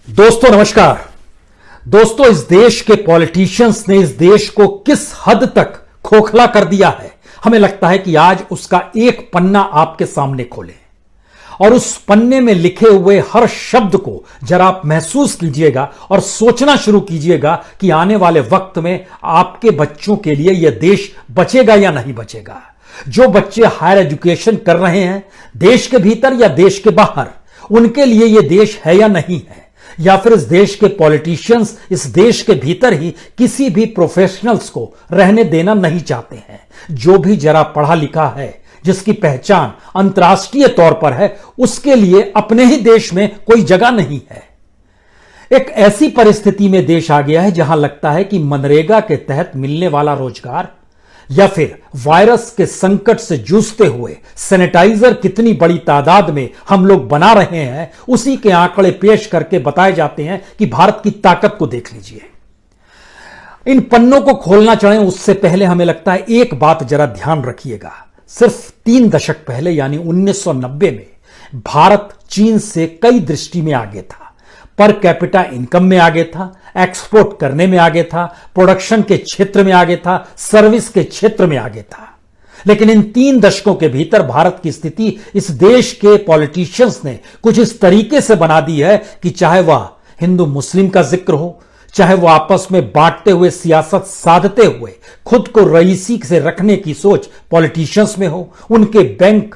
दोस्तों नमस्कार। दोस्तों, इस देश के पॉलिटिशियंस ने इस देश को किस हद तक खोखला कर दिया है, हमें लगता है कि आज उसका एक पन्ना आपके सामने खोलें और उस पन्ने में लिखे हुए हर शब्द को जरा आप महसूस कीजिएगा और सोचना शुरू कीजिएगा कि आने वाले वक्त में आपके बच्चों के लिए यह देश बचेगा या नहीं बचेगा। जो बच्चे हायर एजुकेशन कर रहे हैं देश के भीतर या देश के बाहर, उनके लिए यह देश है या नहीं है, या फिर इस देश के पॉलिटिशियंस इस देश के भीतर ही किसी भी प्रोफेशनल्स को रहने देना नहीं चाहते हैं। जो भी जरा पढ़ा लिखा है, जिसकी पहचान अंतर्राष्ट्रीय तौर पर है, उसके लिए अपने ही देश में कोई जगह नहीं है। एक ऐसी परिस्थिति में देश आ गया है जहां लगता है कि मनरेगा के तहत मिलने वाला रोजगार या फिर वायरस के संकट से जूझते हुए सैनिटाइजर कितनी बड़ी तादाद में हम लोग बना रहे हैं, उसी के आंकड़े पेश करके बताए जाते हैं कि भारत की ताकत को देख लीजिए। इन पन्नों को खोलना चाहें उससे पहले हमें लगता है एक बात जरा ध्यान रखिएगा। सिर्फ 3 दशक पहले यानी 1990 में भारत चीन से कई दृष्टि में आगे था। पर कैपिटा इनकम में आगे था, एक्सपोर्ट करने में आगे था, प्रोडक्शन के क्षेत्र में आगे था, सर्विस के क्षेत्र में आगे था। लेकिन इन 3 दशकों के भीतर भारत की स्थिति इस देश के पॉलिटिशियंस ने कुछ इस तरीके से बना दी है कि चाहे वह हिंदू मुस्लिम का जिक्र हो, चाहे वह आपस में बांटते हुए सियासत साधते हुए खुद को रईसी से रखने की सोच पॉलिटिशियंस में हो, उनके बैंक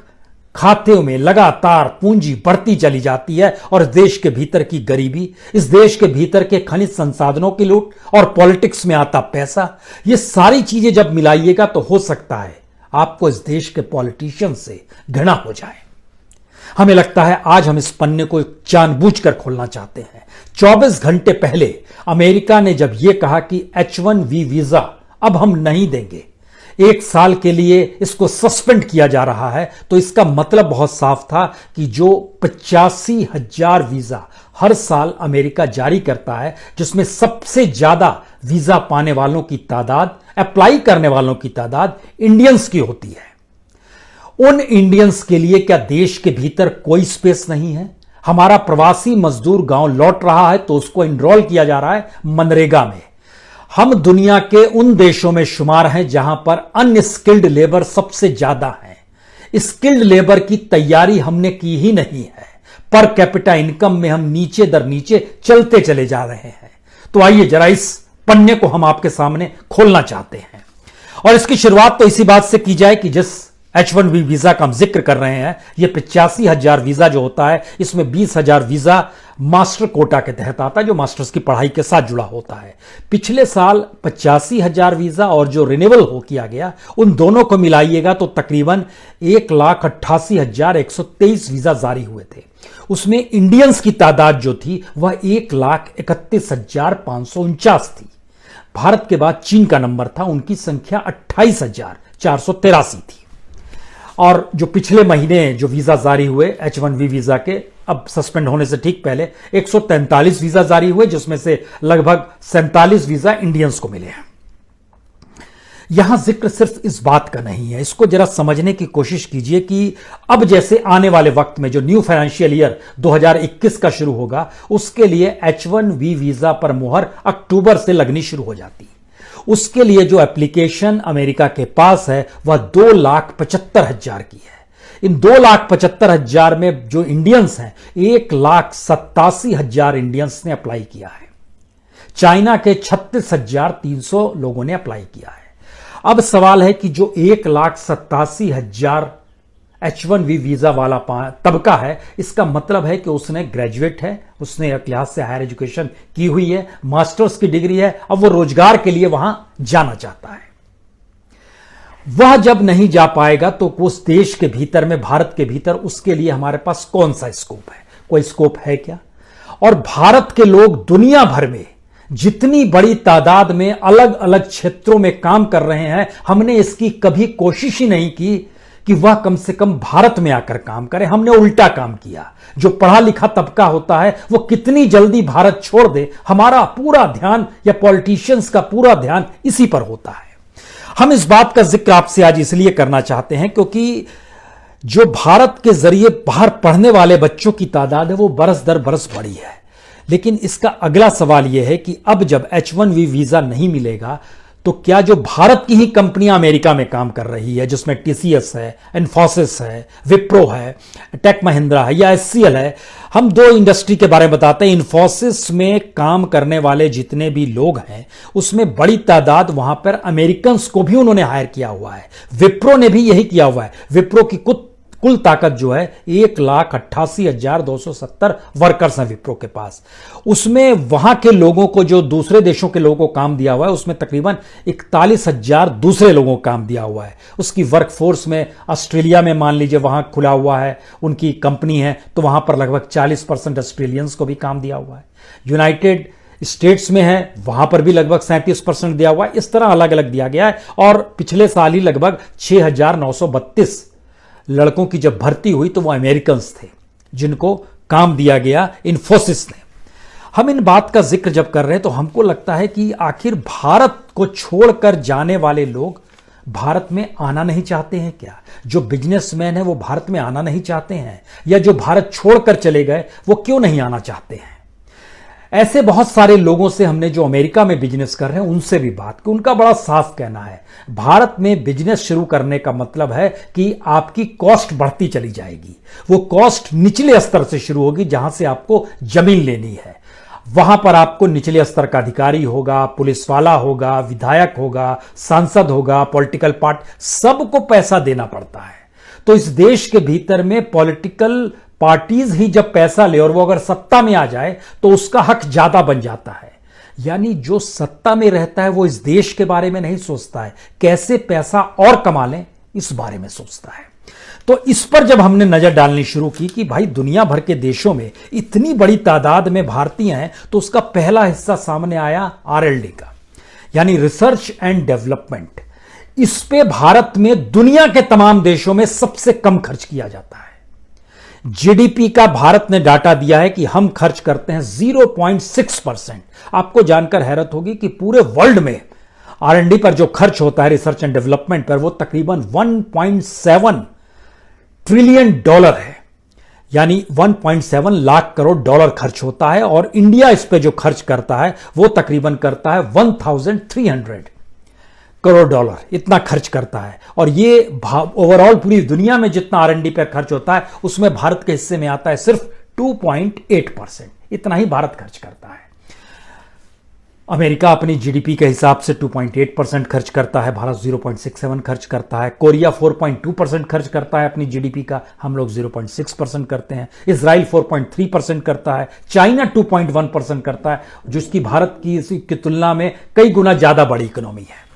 खाते में लगातार पूंजी बढ़ती चली जाती है और देश के भीतर की गरीबी, इस देश के भीतर के खनिज संसाधनों की लूट और पॉलिटिक्स में आता पैसा, ये सारी चीजें जब मिलाइएगा तो हो सकता है आपको इस देश के पॉलिटिशियन से घृणा हो जाए। हमें लगता है आज हम इस पन्ने को जानबूझकर खोलना चाहते हैं। 24 घंटे पहले अमेरिका ने जब यह कहा कि H1B वीजा अब हम नहीं देंगे, 1 साल के लिए इसको सस्पेंड किया जा रहा है, तो इसका मतलब बहुत साफ था कि जो 85,000 वीजा हर साल अमेरिका जारी करता है, जिसमें सबसे ज्यादा वीजा पाने वालों की तादाद, अप्लाई करने वालों की तादाद इंडियंस की होती है, उन इंडियंस के लिए क्या देश के भीतर कोई स्पेस नहीं है? हमारा प्रवासी मजदूर गांव लौट रहा है तो उसको एनरोल किया जा रहा है मनरेगा में। हम दुनिया के उन देशों में शुमार हैं जहां पर अनस्किल्ड लेबर सबसे ज्यादा है। स्किल्ड लेबर की तैयारी हमने की ही नहीं है। पर कैपिटा इनकम में हम नीचे दर नीचे चलते चले जा रहे हैं। तो आइए जरा इस पन्ने को हम आपके सामने खोलना चाहते हैं और इसकी शुरुआत तो इसी बात से की जाए कि जिस H1B वीजा का हम जिक्र कर रहे हैं, यह 85,000 वीजा जो होता है, इसमें 20,000 वीजा मास्टर कोटा के तहत आता है, जो मास्टर्स की पढ़ाई के साथ जुड़ा होता है। पिछले साल 85,000 वीजा और जो रिन्यूअल हो किया गया, उन दोनों को मिलाइएगा तो तकरीबन 1,88,123 वीजा जारी हुए थे। उसमें इंडियंस की तादाद जो थी वह 1,31,549 थी। भारत के बाद चीन का नंबर था, उनकी संख्या 28,483 थी। और जो पिछले महीने जो वीजा जारी हुए H1B वीजा के, अब सस्पेंड होने से ठीक पहले 143 वीजा जारी हुए, जिसमें से लगभग 47 वीजा इंडियंस को मिले हैं। यहां जिक्र सिर्फ इस बात का नहीं है, इसको जरा समझने की कोशिश कीजिए कि अब जैसे आने वाले वक्त में जो न्यू फाइनेंशियल ईयर 2021 का शुरू होगा, उसके लिए H1B वीजा पर मुहर अक्टूबर से लगनी शुरू हो जाती है। उसके लिए जो एप्लीकेशन अमेरिका के पास है वह 2,75,000 की है। इन 2,75,000 में जो इंडियंस हैं, 1,87,000 इंडियंस ने अप्लाई किया है। चाइना के 36,300 लोगों ने अप्लाई किया है। अब सवाल है कि जो 1,87,000 H1B वीजा वाला तबका है, इसका मतलब है कि उसने ग्रेजुएट है, उसने एक लिहाज से हायर एजुकेशन की हुई है, मास्टर्स की डिग्री है, अब वो रोजगार के लिए वहां जाना चाहता है। वह जब नहीं जा पाएगा तो उस देश के भीतर में, भारत के भीतर, उसके लिए हमारे पास कौन सा स्कोप है? कोई स्कोप है क्या? और भारत के लोग दुनिया भर में जितनी बड़ी तादाद में अलग अलग क्षेत्रों में काम कर रहे हैं, हमने इसकी कभी कोशिश ही नहीं की कि वह कम से कम भारत में आकर काम करे। हमने उल्टा काम किया। जो पढ़ा लिखा तबका होता है वो कितनी जल्दी भारत छोड़ दे, हमारा पूरा ध्यान या पॉलिटिशियंस का पूरा ध्यान इसी पर होता है। हम इस बात का जिक्र आपसे आज इसलिए करना चाहते हैं क्योंकि जो भारत के जरिए बाहर पढ़ने वाले बच्चों की तादाद है वो बरस दर बरस बढ़ी है। लेकिन इसका अगला सवाल यह है कि अब जब H1B वीजा नहीं मिलेगा तो क्या जो भारत की ही कंपनियां अमेरिका में काम कर रही है, जिसमें TCS है, इन्फोसिस है, विप्रो है, टेक महिंद्रा है या HCL है, हम दो इंडस्ट्री के बारे में बताते हैं। इन्फोसिस में काम करने वाले जितने भी लोग हैं उसमें बड़ी तादाद वहां पर अमेरिकन्स को भी उन्होंने हायर किया हुआ है। विप्रो ने भी यही किया हुआ है। विप्रो की कुल ताकत जो है 1,88,270 वर्कर्स हैं विप्रो के पास। उसमें वहां के लोगों को, जो दूसरे देशों के लोगों को काम दिया हुआ है, उसमें तकरीबन 41,000 दूसरे लोगों को काम दिया हुआ है। उसकी वर्कफोर्स में ऑस्ट्रेलिया में मान लीजिए वहां खुला हुआ है, उनकी कंपनी है, तो वहां पर लगभग 40% ऑस्ट्रेलियंस को भी काम दिया हुआ है। यूनाइटेड स्टेट्स में है, वहां पर भी लगभग 37% दिया हुआ है। इस तरह अलग अलग दिया गया है। और पिछले साल ही लगभग 6,932 लड़कों की जब भर्ती हुई तो वो अमेरिकन्स थे जिनको काम दिया गया इन्फोसिस ने। हम इन बात का जिक्र जब कर रहे हैं तो हमको लगता है कि आखिर भारत को छोड़कर जाने वाले लोग भारत में आना नहीं चाहते हैं क्या? जो बिजनेसमैन है वो भारत में आना नहीं चाहते हैं, या जो भारत छोड़कर चले गए वो क्यों नहीं आना चाहते हैं? ऐसे बहुत सारे लोगों से हमने, जो अमेरिका में बिजनेस कर रहे हैं, उनसे भी बात की। उनका बड़ा साफ कहना है, भारत में बिजनेस शुरू करने का मतलब है कि आपकी कॉस्ट बढ़ती चली जाएगी। वो कॉस्ट निचले स्तर से शुरू होगी, जहां से आपको जमीन लेनी है। वहां पर आपको निचले स्तर का अधिकारी होगा, पुलिस वाला होगा, विधायक होगा, सांसद होगा, पॉलिटिकल पार्टी, सबको पैसा देना पड़ता है। तो इस देश के भीतर में पॉलिटिकल पार्टीज ही जब पैसा ले और वो अगर सत्ता में आ जाए तो उसका हक ज्यादा बन जाता है। यानी जो सत्ता में रहता है वो इस देश के बारे में नहीं सोचता है, कैसे पैसा और कमा लें इस बारे में सोचता है। तो इस पर जब हमने नजर डालनी शुरू की कि भाई दुनिया भर के देशों में इतनी बड़ी तादाद में भारतीय हैं, तो उसका पहला हिस्सा सामने आया R&D का, यानी रिसर्च एंड डेवलपमेंट। इस पे भारत में दुनिया के तमाम देशों में सबसे कम खर्च किया जाता है। जीडीपी का भारत ने डाटा दिया है कि हम खर्च करते हैं 0.6%। आपको जानकर हैरत होगी कि पूरे वर्ल्ड में R&D पर जो खर्च होता है, रिसर्च एंड डेवलपमेंट पर, वो तकरीबन 1.7 ट्रिलियन डॉलर है, यानी 1.7 लाख करोड़ डॉलर खर्च होता है। और इंडिया इस पे जो खर्च करता है वो तकरीबन करता है 1,300 करोड़ डॉलर, इतना खर्च करता है। और ये ओवरऑल पूरी दुनिया में जितना R&D पर खर्च होता है उसमें भारत के हिस्से में आता है सिर्फ 2.8%। इतना ही भारत खर्च करता है। अमेरिका अपनी जीडीपी के हिसाब से 2.8% खर्च करता है, भारत 0.67 खर्च करता है। कोरिया 4.2% खर्च करता है अपनी जीडीपी का, हम लोग 0.6% करते हैं। इजराइल 4.3% करता है। चाइना 2.1% करता है, जिसकी भारत की तुलना में कई गुना ज्यादा बड़ी इकोनॉमी है।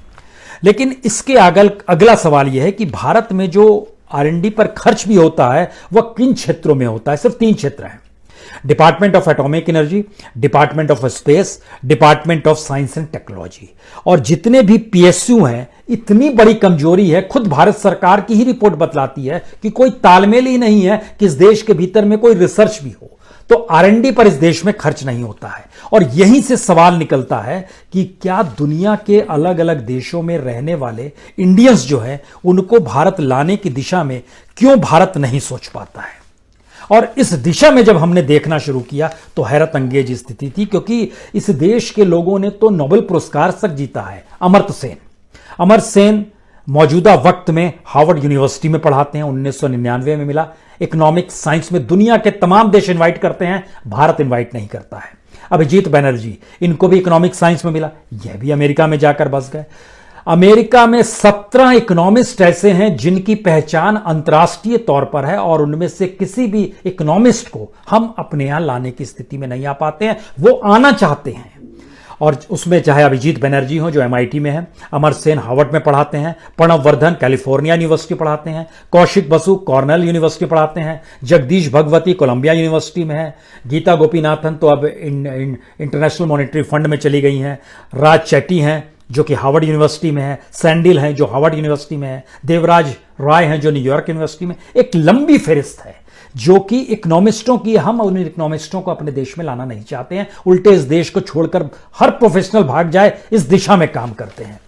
लेकिन इसके अगला सवाल यह है कि भारत में जो R&D पर खर्च भी होता है वह किन क्षेत्रों में होता है? सिर्फ 3 क्षेत्र हैं: department of atomic energy, department of space, department of science and technology. और जितने भी PSU हैं, इतनी बड़ी कमजोरी है, खुद भारत सरकार की ही रिपोर्ट बतलाती है कि कोई तालमेल ही नहीं है कि इस देश के भीतर में कोई रिसर्च भी हो। तो R&D पर इस देश में खर्च नहीं होता है। और यहीं से सवाल निकलता है कि क्या दुनिया के अलग अलग देशों में रहने वाले इंडियंस जो है उनको भारत लाने की दिशा में क्यों भारत नहीं सोच पाता है? और इस दिशा में जब हमने देखना शुरू किया तो हैरत अंगेज स्थिति थी, क्योंकि इस देश के लोगों ने तो नोबेल पुरस्कार तक जीता है। अमर्त्य सेन मौजूदा वक्त में हार्वर्ड यूनिवर्सिटी में पढ़ाते हैं, 1999 में मिला। इकोनॉमिक्स साइंस में दुनिया के तमाम देश इनवाइट करते हैं, भारत इनवाइट नहीं करता है। अभिजीत बनर्जी, इनको भी इकोनॉमिक्स साइंस में मिला, यह भी अमेरिका में जाकर बस गए। अमेरिका में 17 इकोनॉमिस्ट ऐसे हैं जिनकी पहचान अंतर्राष्ट्रीय तौर पर है, और उनमें से किसी भी इकोनॉमिस्ट को हम अपने यहां लाने की स्थिति में नहीं आ पाते हैं। वो आना चाहते हैं, और उसमें चाहे अभिजीत बनर्जी हो जो MIT में है, अमर्त्य सेन हार्वर्ड में पढ़ाते हैं, प्रणव वर्धन कैलिफोर्निया यूनिवर्सिटी पढ़ाते हैं, कौशिक बसु कॉर्नेल यूनिवर्सिटी पढ़ाते हैं, जगदीश भगवती कोलंबिया यूनिवर्सिटी में है, गीता गोपीनाथन तो अब इंटरनेशनल मॉनेटरी फंड में चली गई हैं, राज चैटी हैं जो कि हार्वर्ड यूनिवर्सिटी में है, सैंडिल हैं जो हार्वर्ड यूनिवर्सिटी में है, देवराज राय हैं जो न्यूयॉर्क यूनिवर्सिटी में। एक लंबी फहरिस्त है जो कि इकोनॉमिस्टों की। हम उन इकोनॉमिस्टों को अपने देश में लाना नहीं चाहते हैं, उल्टे इस देश को छोड़कर हर प्रोफेशनल भाग जाए, इस दिशा में काम करते हैं।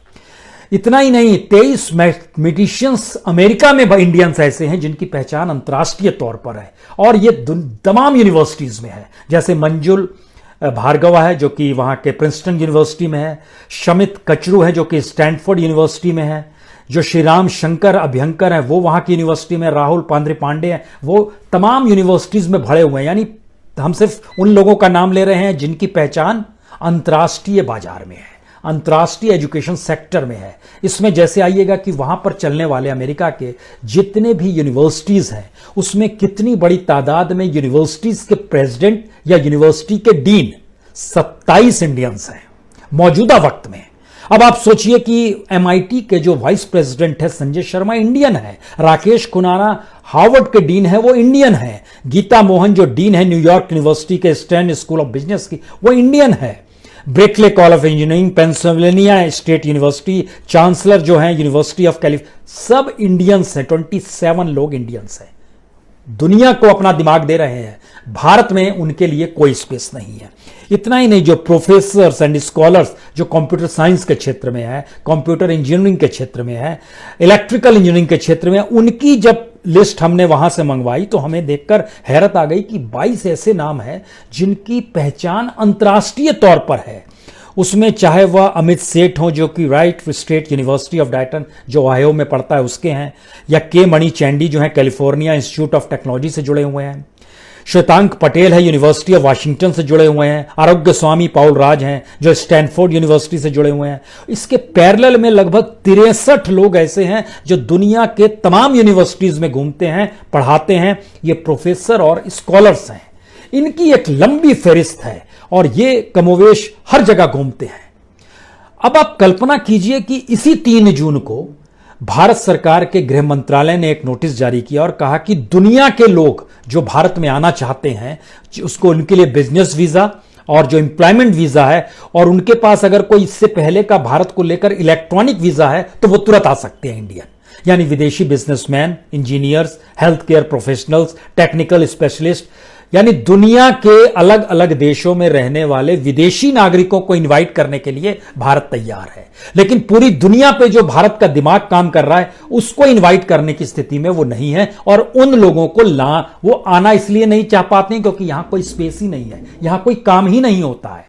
इतना ही नहीं, 23 मैथमेटिशियंस अमेरिका में इंडियंस ऐसे हैं जिनकी पहचान अंतर्राष्ट्रीय तौर पर है, और ये तमाम यूनिवर्सिटीज में है, जैसे मंजुल भार्गवा है जो कि वहाँ के प्रिंसटन यूनिवर्सिटी में है, शमित कचरू है जो कि स्टैनफोर्ड यूनिवर्सिटी में है, जो श्रीराम शंकर अभ्यंकर है वो वहाँ की यूनिवर्सिटी में, राहुल पांड्रे पांडे हैं, वो तमाम यूनिवर्सिटीज़ में भरे हुए हैं। यानी हम सिर्फ उन लोगों का नाम ले रहे हैं जिनकी पहचान अंतर्राष्ट्रीय बाजार में है, अंतर्राष्ट्रीय एजुकेशन सेक्टर में है। इसमें जैसे आइएगा कि वहां पर चलने वाले अमेरिका के जितने भी यूनिवर्सिटीज हैं उसमें कितनी बड़ी तादाद में यूनिवर्सिटीज के प्रेसिडेंट या यूनिवर्सिटी के डीन 27 इंडियंस हैं मौजूदा वक्त में। अब आप सोचिए कि MIT के जो वाइस प्रेसिडेंट है संजय शर्मा इंडियन है, राकेश खुराना हार्वर्ड के डीन है वो इंडियन है, गीता मोहन जो डीन है न्यूयॉर्क यूनिवर्सिटी के स्टैन स्कूल ऑफ बिजनेस की वो इंडियन है, Berkeley college of engineering Pennsylvania state university chancellor जो है यूनिवर्सिटी ऑफ कैलिफोर्निया, सब इंडियंस हैं, 27 लोग इंडियंस हैं। दुनिया को अपना दिमाग दे रहे हैं, भारत में उनके लिए कोई स्पेस नहीं है। इतना ही नहीं, जो प्रोफेसर्स एंड स्कॉलर्स जो कंप्यूटर साइंस के क्षेत्र में है, कंप्यूटर इंजीनियरिंग के क्षेत्र में है, इलेक्ट्रिकल इंजीनियरिंग के क्षेत्र में, उनकी जब लिस्ट हमने वहां से मंगवाई तो हमें देखकर हैरत आ गई कि 22 ऐसे नाम हैं जिनकी पहचान अंतर्राष्ट्रीय तौर पर है। उसमें चाहे वह अमित सेठ हो जो कि राइट स्टेट यूनिवर्सिटी ऑफ डायटन जो ओहायो में पढ़ता है उसके हैं, या के मणि चैंडी जो है कैलिफोर्निया इंस्टीट्यूट ऑफ टेक्नोलॉजी से जुड़े हुए हैं, श्वेतांक पटेल है यूनिवर्सिटी ऑफ वाशिंगटन से जुड़े हुए हैं, आरोग्य स्वामी पाउल राज हैं जो स्टैनफोर्ड यूनिवर्सिटी से जुड़े हुए हैं। इसके पैरेलल में लगभग 63 लोग ऐसे हैं जो दुनिया के तमाम यूनिवर्सिटीज में घूमते हैं, पढ़ाते हैं, ये प्रोफेसर और स्कॉलर्स हैं। इनकी एक लंबी फहरिस्त है और ये कमोवेश हर जगह घूमते हैं। अब आप कल्पना कीजिए कि इसी 3 जून को भारत सरकार के गृह मंत्रालय ने एक नोटिस जारी किया और कहा कि दुनिया के लोग जो भारत में आना चाहते हैं उसको उनके लिए बिजनेस वीजा और जो एम्प्लॉयमेंट वीजा है, और उनके पास अगर कोई इससे पहले का भारत को लेकर इलेक्ट्रॉनिक वीजा है तो वो तुरंत आ सकते हैं इंडियन। यानी विदेशी businessman, engineers, health care professionals, technical specialist, यानी दुनिया के अलग अलग देशों में रहने वाले विदेशी नागरिकों को इनवाइट करने के लिए भारत तैयार है। लेकिन पूरी दुनिया पे जो भारत का दिमाग काम कर रहा है उसको इनवाइट करने की स्थिति में वो नहीं है, और उन लोगों को वो आना इसलिए नहीं चाह पाते क्योंकि यहां कोई स्पेस ही नहीं है, यहां कोई काम ही नहीं होता है।